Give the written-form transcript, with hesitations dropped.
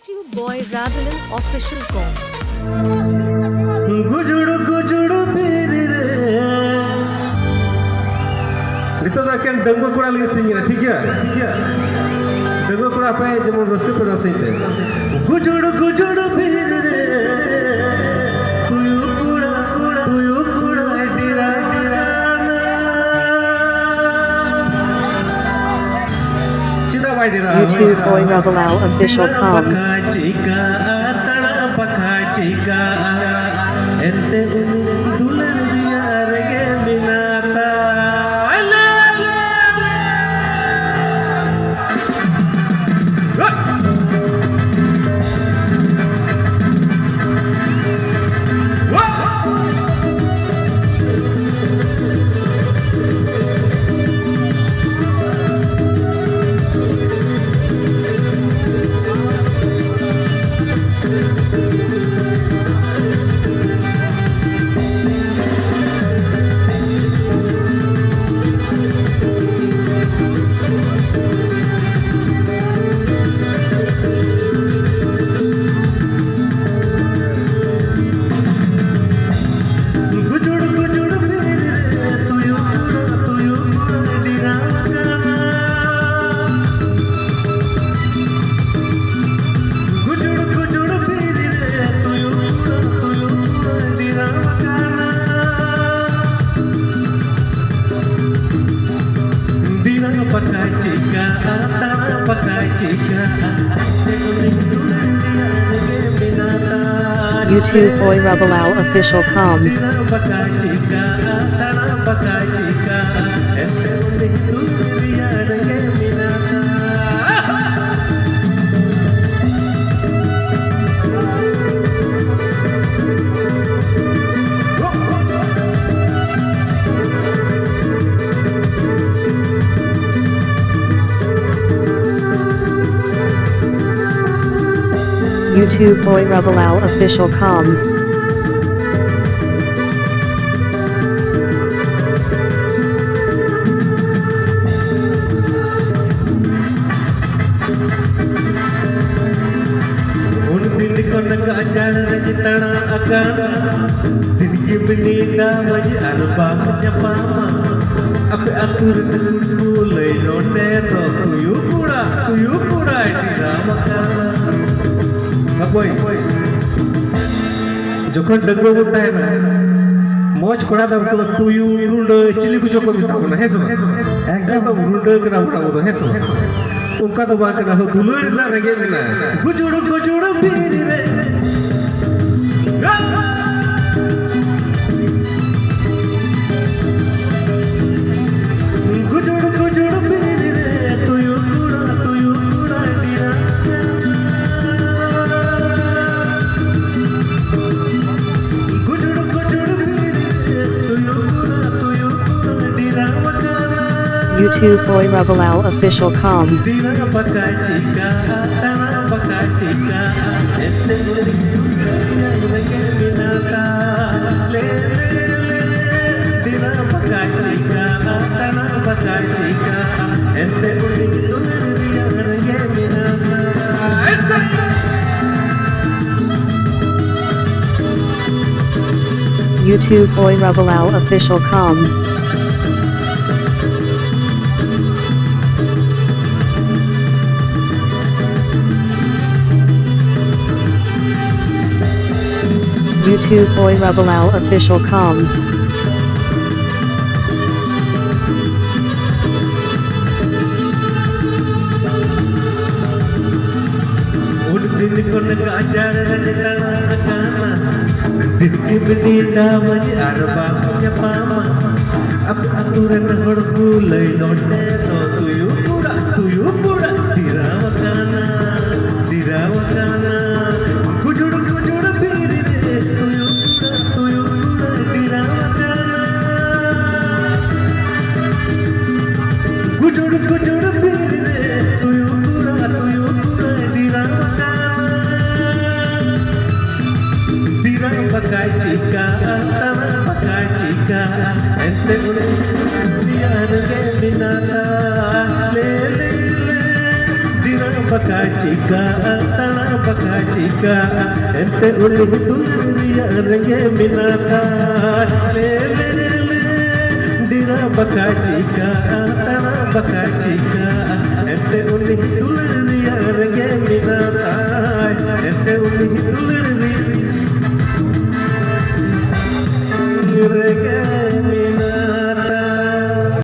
YouTube Boy Ravelan official com. गुजुड़ गुजुड़ फिर रे नितो दा केन डंगो कोड़ा लगे सिंगिना ठीक है डंगो कोड़ा पे जेमन रस्के पे रसइते गुजुड़ गुजुड़ फिर रे तुयु कुड़ा डिरा डिराना चिदा by डिरा YouTube Boy Ravelau official com. Pakachika ente dulan biar ge minata YouTube Boy Ravelau official com. YouTube Boy Ravelau official com. जखन डंगो होता है ना मौज कोड़ा दब को तुयु रुंड चिली को जोको बिता को ना है सुनो एकदम रुंड कना उठा वो है सुनो उनका तो बात ना हो दुलुर ना रगे ना गुजुड़ गुजुड़ फिर रे गुजुड़ गुजुड़ फिर रे तुयु कुड़ा डिरा YouTube Boy Ravelau official com. YouTube Boy Ravelau official com. YouTube Boy Ravelau official com. Ente baka chica tana baka chica ente uli dunia renge minata le le le dira baka chica tana baka chica